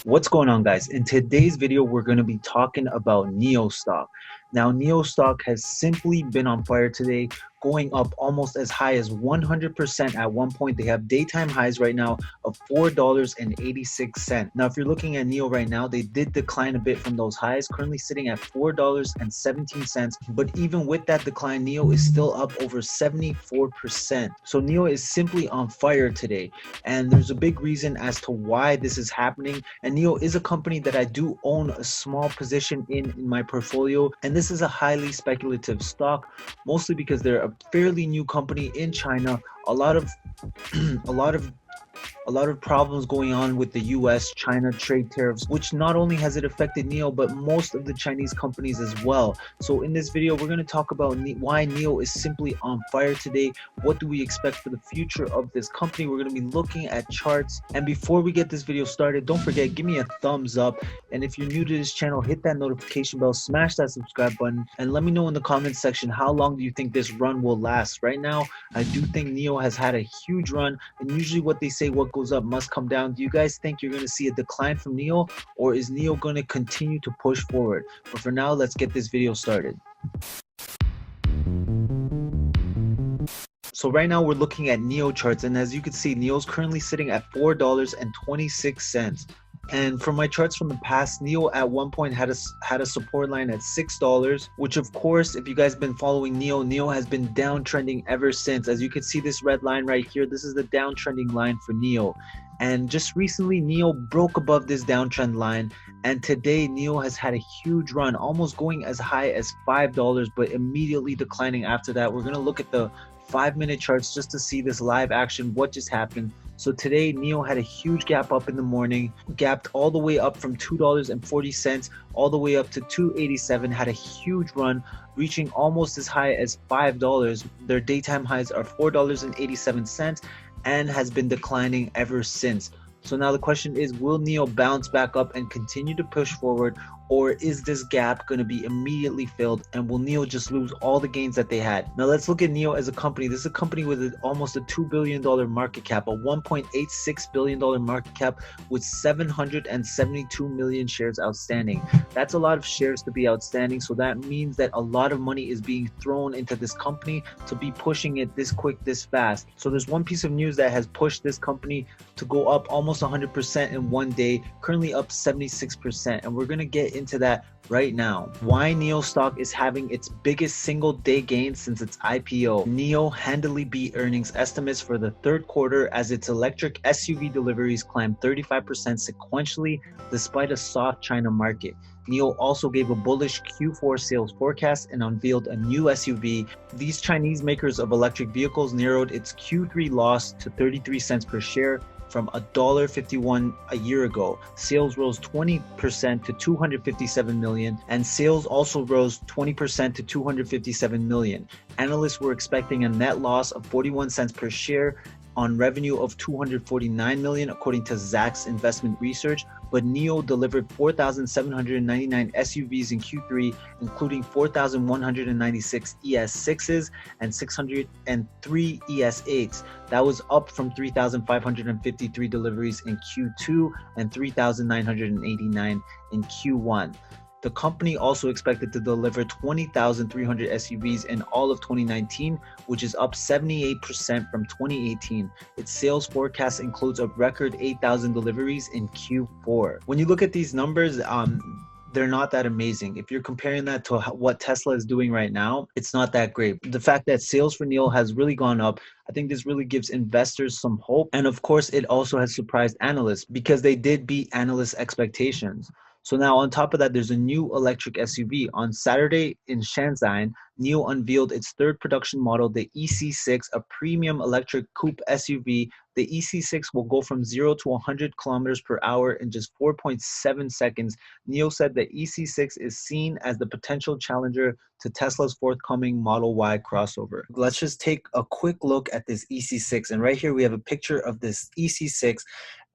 What's going on, guys? In today's video, we're going to be talking about NIO stock. Now, NIO stock has simply been on fire today, going up almost as high as 100% at one point. They have daytime highs right now of $4.86. Now, if you're looking at NIO right now, they did decline a bit from those highs, currently sitting at $4.17. But even with that decline, NIO is still up over 74%. So NIO is simply on fire today. And there's a big reason as to why this is happening. And NIO is a company that I do own a small position in my portfolio. And this is a highly speculative stock, mostly because they're a fairly new company in China. A lot of problems going on with the US-China trade tariffs, which not only has it affected NIO, but most of the Chinese companies as well. So in this video, we're going to talk about why NIO is simply on fire today. What do we expect for the future of this company? We're going to be looking at charts. And before we get this video started, don't forget, give me a thumbs up. And if you're new to this channel, hit that notification bell, smash that subscribe button, and let me know in the comments section, how long do you think this run will last? Right now, I do think NIO has had a huge run, and usually what they say, what goes up must come down. Do you guys think you're going to see a decline from NIO, or is NIO going to continue to push forward? But for now, let's get this video started. So right now we're looking at NIO charts, and as you can see, NIO is currently sitting at $4.26. And from my charts from the past, NIO at one point had a support line at $6, which of course, if you guys have been following NIO has been downtrending ever since. As you can see, this red line right here, this is the downtrending line for NIO. And just recently, NIO broke above this downtrend line. And today, NIO has had a huge run, almost going as high as $5, but immediately declining after that. We're going to look at the 5-minute charts just to see this live action, what just happened. So today, NIO had a huge gap up in the morning, gapped all the way up from $2.40 all the way up to $2.87, had a huge run, reaching almost as high as $5. Their daytime highs are $4.87 and has been declining ever since. So now the question is, will NIO bounce back up and continue to push forward, or is this gap going to be immediately filled, and will NIO just lose all the gains that they had? Now let's look at NIO as a company. This is a company with almost a $2 billion market cap, a $1.86 billion market cap with 772 million shares outstanding. That's a lot of shares to be outstanding, so that means that a lot of money is being thrown into this company to be pushing it this quick, this fast. So there's one piece of news that has pushed this company to go up almost 100% in one day, currently up 76%, and we're going to get into that right now. Why NIO stock is having its biggest single day gain since its IPO. NIO handily beat earnings estimates for the third quarter as its electric SUV deliveries climbed 35% sequentially despite a soft China market. NIO also gave a bullish Q4 sales forecast and unveiled a new SUV. These Chinese makers of electric vehicles narrowed its Q3 loss to 33 cents per share from $1.51 a year ago. Sales rose 20% to 257 million, and sales also rose 20% to 257 million. Analysts were expecting a net loss of 41 cents per share on revenue of 249 million, according to Zacks Investment Research, but NIO delivered 4,799 SUVs in Q3, including 4,196 ES6s and 603 ES8s. That was up from 3,553 deliveries in Q2 and 3,989 in Q1. The company also expected to deliver 20,300 SUVs in all of 2019, which is up 78% from 2018. Its sales forecast includes a record 8,000 deliveries in Q4. When you look at these numbers, they're not that amazing. If you're comparing that to what Tesla is doing right now, it's not that great. The fact that sales for NIO has really gone up, I think this really gives investors some hope. And of course, it also has surprised analysts because they did beat analysts' expectations. So now on top of that, there's a new electric SUV. On Saturday in Shenzhen, NIO unveiled its third production model, the EC6, a premium electric coupe SUV. The EC6 will go from 0 to 100 kilometers per hour in just 4.7 seconds. NIO said the EC6 is seen as the potential challenger to Tesla's forthcoming Model Y crossover. Let's just take a quick look at this EC6. And right here, we have a picture of this EC6.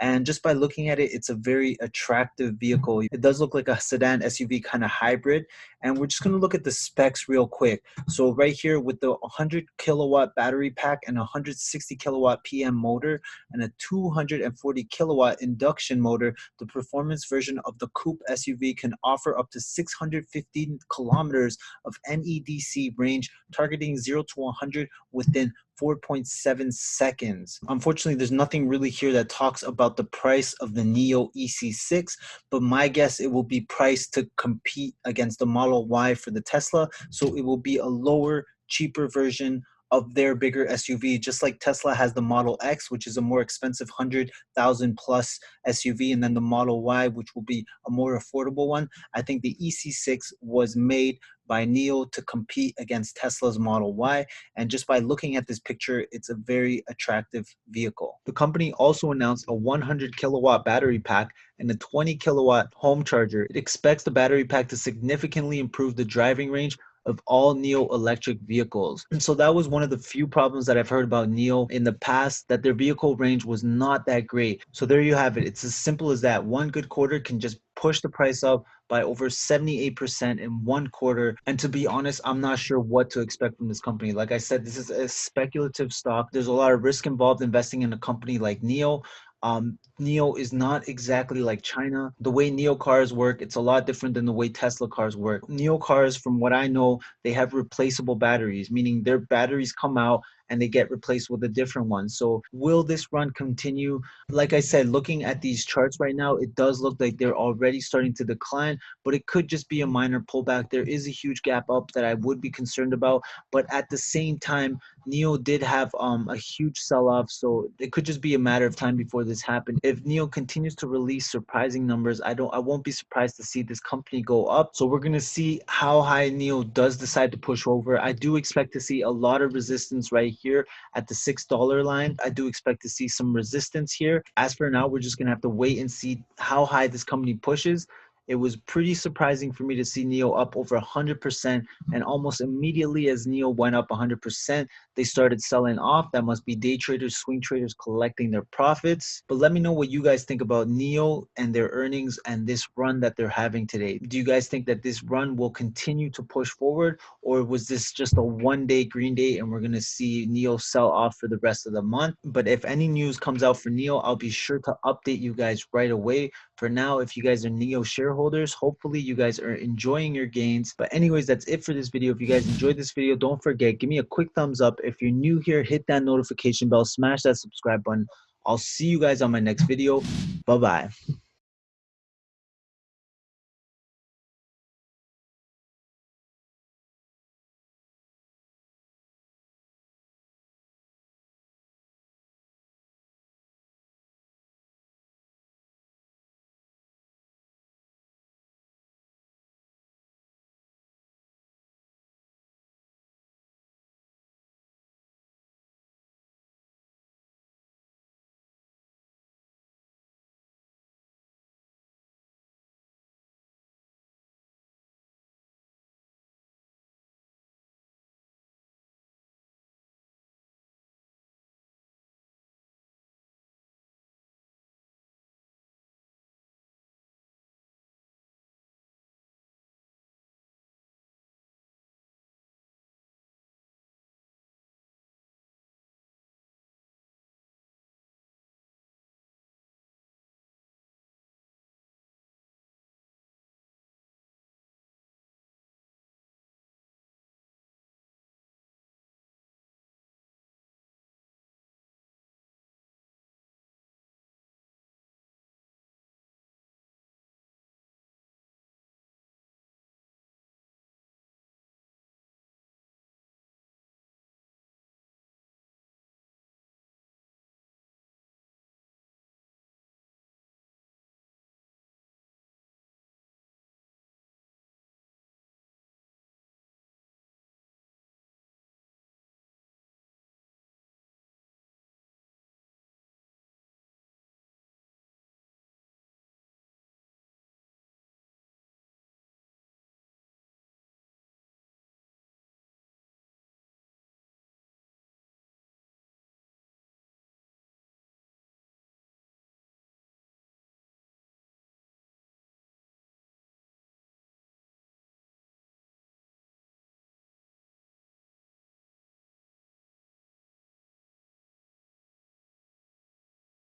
And just by looking at it, it's a very attractive vehicle. It does look like a sedan SUV kind of hybrid. And we're just going to look at the specs real quick. quick. So right here with the 100 kilowatt battery pack and 160 kilowatt PM motor and a 240 kilowatt induction motor, the performance version of the coupe SUV can offer up to 615 kilometers of NEDC range, targeting 0 to 100 within 4.7 seconds. Unfortunately, there's nothing really here that talks about the price of the NIO EC6, but my guess it will be priced to compete against the Model Y for the Tesla, so it will be a lower, cheaper version of their bigger SUV, just like Tesla has the Model X, which is a more expensive 100,000 plus SUV, and then the Model Y, which will be a more affordable one. I think the EC6 was made by NIO to compete against Tesla's Model Y, and just by looking at this picture, it's a very attractive vehicle. The company also announced a 100 kilowatt battery pack and a 20 kilowatt home charger. It expects the battery pack to significantly improve the driving range of all NIO electric vehicles. And so that was one of the few problems that I've heard about NIO in the past, that their vehicle range was not that great. So there you have it. It's as simple as that. One good quarter can just push the price up by over 78% in one quarter. And to be honest, I'm not sure what to expect from this company. Like I said, this is a speculative stock. There's a lot of risk involved investing in a company like NIO. NIO is not exactly like China. The way NIO cars work, it's a lot different than the way Tesla cars work. NIO cars, from what I know, they have replaceable batteries, meaning their batteries come out and they get replaced with a different one. So will this run continue? Like I said, looking at these charts right now, it does look like they're already starting to decline, but it could just be a minor pullback. There is a huge gap up that I would be concerned about, but at the same time, NIO did have a huge sell-off, so it could just be a matter of time before this happened. If NIO continues to release surprising numbers, I won't be surprised to see this company go up. So we're gonna see how high NIO does decide to push over. I do expect to see a lot of resistance right here at the $6 line. I do expect to see some resistance here. As for now, we're just gonna have to wait and see how high this company pushes. It was pretty surprising for me to see NIO up over 100%, and almost immediately as NIO went up 100%, they started selling off. That must be day traders, swing traders collecting their profits. But let me know what you guys think about NIO and their earnings and this run that they're having today. Do you guys think that this run will continue to push forward, or was this just a one-day green day and we're going to see NIO sell off for the rest of the month? But if any news comes out for NIO, I'll be sure to update you guys right away. For now, if you guys are NIO shareholders, hopefully you guys are enjoying your gains. But anyways, that's it for this video. If you guys enjoyed this video, don't forget, give me a quick thumbs up. If you're new here, hit that notification bell, smash that subscribe button. I'll see you guys on my next video. Bye-bye.